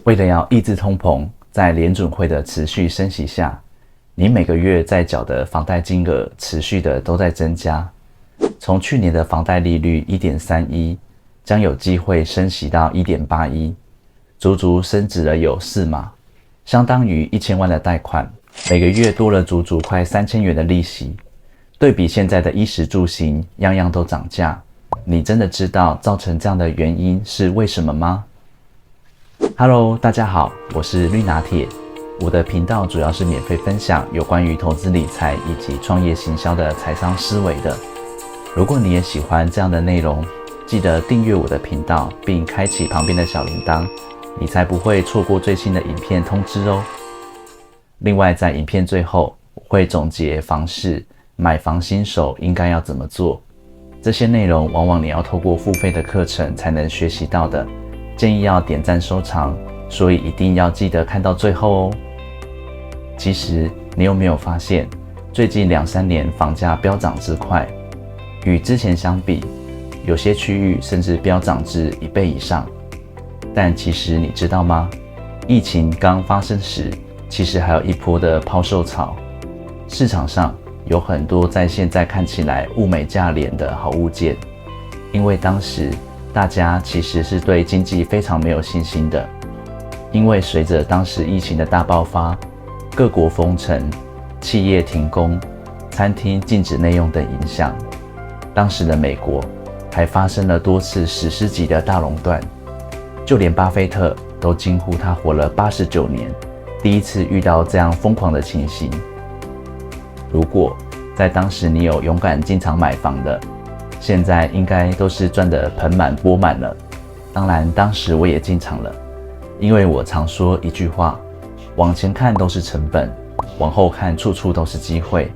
为了要抑制通膨，在联准会的持续升息下，你每个月在缴的房贷金额持续的都在增加。从去年的房贷利率 1.31 将有机会升息到 1.81， 足足升值了有4码，相当于1000万的贷款，每个月多了足足快3000元的利息。对比现在的衣食住行，样样都涨价，你真的知道造成这样的原因是为什么吗？ Hello， 大家好，我是绿拿铁。我的频道主要是免费分享有关于投资理财以及创业行销的财商思维的。如果你也喜欢这样的内容，记得订阅我的频道，并开启旁边的小铃铛，你才不会错过最新的影片通知哦。另外，在影片最后，我会总结房市买房新手应该要怎么做。这些内容往往你要透过付费的课程才能学习到的，建议要点赞收藏，所以一定要记得看到最后哦。其实你有没有发现，最近2-3年房价飙涨之快，与之前相比，有些区域甚至飙涨至1倍以上。但其实你知道吗？疫情刚发生时，其实还有一波的抛售潮，市场上有很多在现在看起来物美价廉的好物件，因为当时大家其实是对经济非常没有信心的，因为随着当时疫情的大爆发，各国封城、企业停工、餐厅禁止内用等影响，当时的美国还发生了多次史诗级的大垄断，就连巴菲特都惊呼他活了89年，第一次遇到这样疯狂的情形。如果在当时你有勇敢进场买房的，现在应该都是赚得盆满钵满了。当然，当时我也进场了，因为我常说一句话：往前看都是成本，往后看处处都是机会。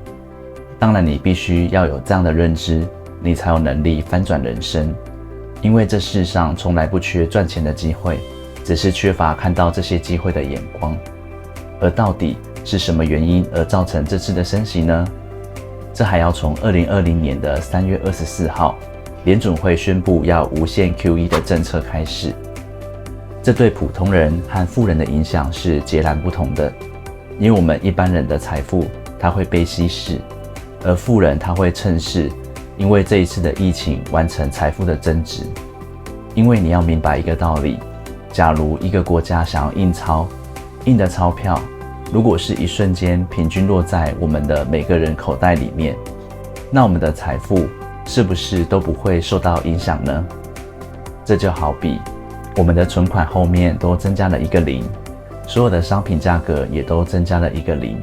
当然，你必须要有这样的认知，你才有能力翻转人生。因为这世上从来不缺赚钱的机会，只是缺乏看到这些机会的眼光。而到底是什么原因而造成这次的升息呢？这还要从2020年的3月24号，联准会宣布要无限 QE 的政策开始。这对普通人和富人的影响是截然不同的，因为我们一般人的财富它会被稀释，而富人他会趁势因为这一次的疫情完成财富的增值。因为你要明白一个道理，假如一个国家想要印钞，印的钞票如果是一瞬间平均落在我们的每个人口袋里面，那我们的财富是不是都不会受到影响呢？这就好比我们的存款后面都增加了1个0，所有的商品价格也都增加了1个0，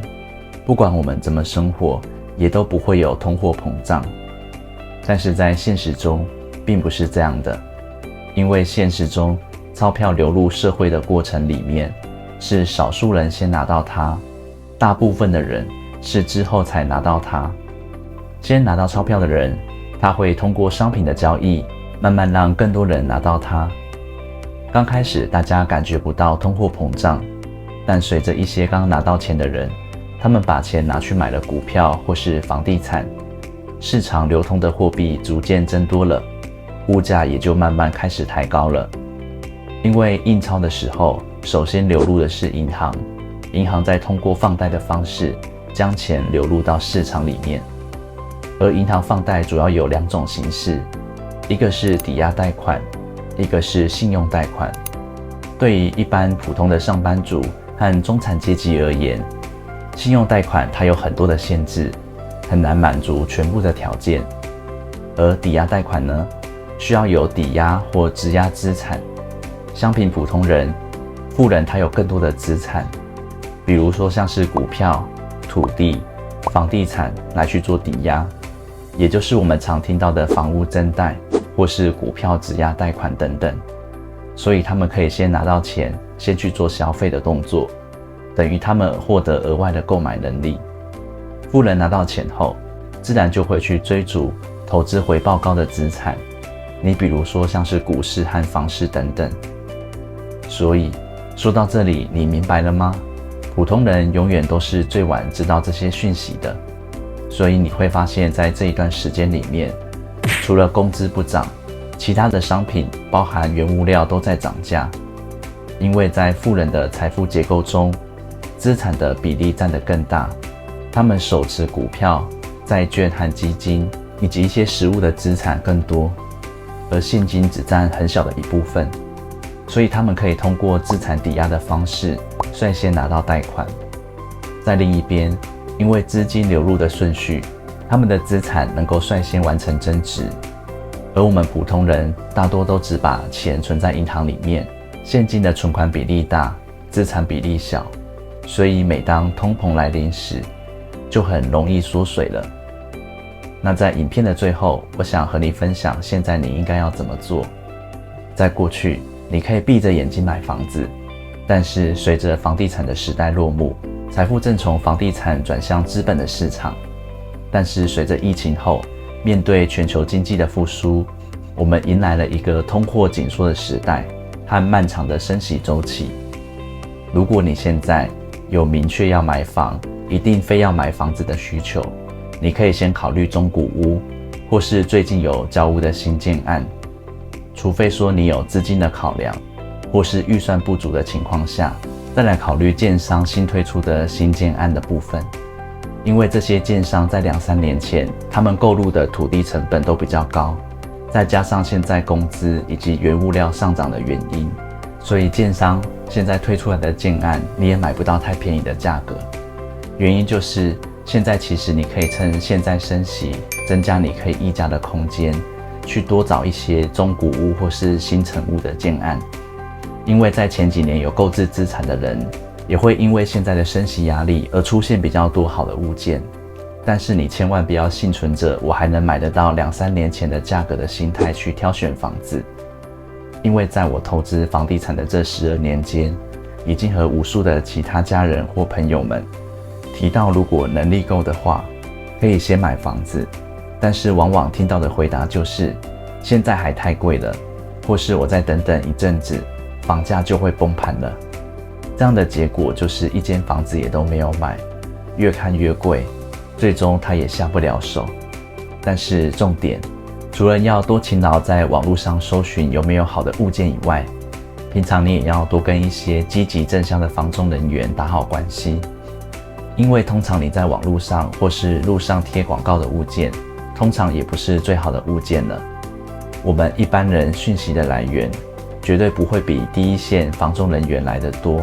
不管我们怎么生活，也都不会有通货膨胀。但是在现实中并不是这样的，因为现实中钞票流入社会的过程里面，是少数人先拿到它，大部分的人是之后才拿到它。先拿到钞票的人，他会通过商品的交易，慢慢让更多人拿到它。刚开始大家感觉不到通货膨胀，但随着一些刚拿到钱的人，他们把钱拿去买了股票或是房地产，市场流通的货币逐渐增多了，物价也就慢慢开始抬高了。因为印钞的时候，首先流入的是银行，银行再通过放贷的方式将钱流入到市场里面。而银行放贷主要有2种形式，一个是抵押贷款，一个是信用贷款。对于一般普通的上班族和中产阶级而言，信用贷款它有很多的限制，很难满足全部的条件。而抵押贷款呢，需要有抵押或质押资产。相比普通人，富人他有更多的资产，比如说像是股票、土地、房地产来去做抵押，也就是我们常听到的房屋增贷或是股票质押贷款等等。所以他们可以先拿到钱，先去做消费的动作，等于他们获得额外的购买能力。富人拿到钱后，自然就会去追逐投资回报高的资产，你比如说像是股市和房市等等。所以说到这里，你明白了吗？普通人永远都是最晚知道这些讯息的，所以你会发现在这一段时间里面，除了工资不涨，其他的商品包含原物料都在涨价。因为在富人的财富结构中，资产的比例占得更大，他们手持股票、债券和基金以及一些实物的资产更多，而现金只占很小的一部分，所以他们可以通过资产抵押的方式率先拿到贷款。在另一边，因为资金流入的顺序，他们的资产能够率先完成增值，而我们普通人大多都只把钱存在银行里面，现金的存款比例大，资产比例小，所以每当通膨来临时，就很容易缩水了。那在影片的最后，我想和你分享现在你应该要怎么做。在过去，你可以闭着眼睛买房子，但是随着房地产的时代落幕，财富正从房地产转向资本的市场。但是随着疫情后，面对全球经济的复苏，我们迎来了一个通货紧缩的时代和漫长的升息周期。如果你现在有明确要买房，一定非要买房子的需求，你可以先考虑中古屋，或是最近有交屋的新建案。除非说你有资金的考量，或是预算不足的情况下，再来考虑建商新推出的新建案的部分。因为这些建商在2-3年前，他们购入的土地成本都比较高，再加上现在工资以及原物料上涨的原因，所以建商现在推出来的建案，你也买不到太便宜的价格。原因就是现在其实你可以趁现在升息，增加你可以议价的空间，去多找一些中古屋或是新成屋的建案。因为在前几年有购置资产的人，也会因为现在的升息压力而出现比较多好的物件。但是你千万不要幸存着我还能买得到2-3年前的价格的心态去挑选房子。因为在我投资房地产的这12年间，已经和无数的其他家人或朋友们提到，如果能力够的话，可以先买房子，但是往往听到的回答就是现在还太贵了，或是我再等等一阵子，房价就会崩盘了。这样的结果就是一间房子也都没有买，越看越贵，最终他也下不了手。但是重点，除了要多勤劳在网络上搜寻有没有好的物件以外，平常你也要多跟一些积极正向的房仲人员打好关系。因为通常你在网络上或是路上贴广告的物件，通常也不是最好的物件了。我们一般人讯息的来源，绝对不会比第一线房仲人员来得多。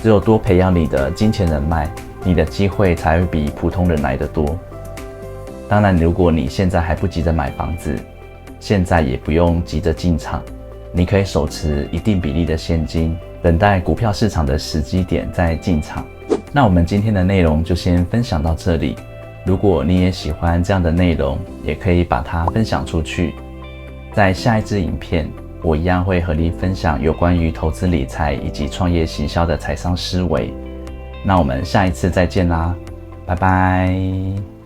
只有多培养你的金钱人脉，你的机会才会比普通人来得多。当然，如果你现在还不急着买房子，现在也不用急着进场，你可以手持一定比例的现金，等待股票市场的时机点再进场。那我们今天的内容就先分享到这里。如果你也喜欢这样的内容，也可以把它分享出去。在下一支影片，我一样会和你分享有关于投资理财以及创业行销的财商思维。那我们下一次再见啦，拜拜。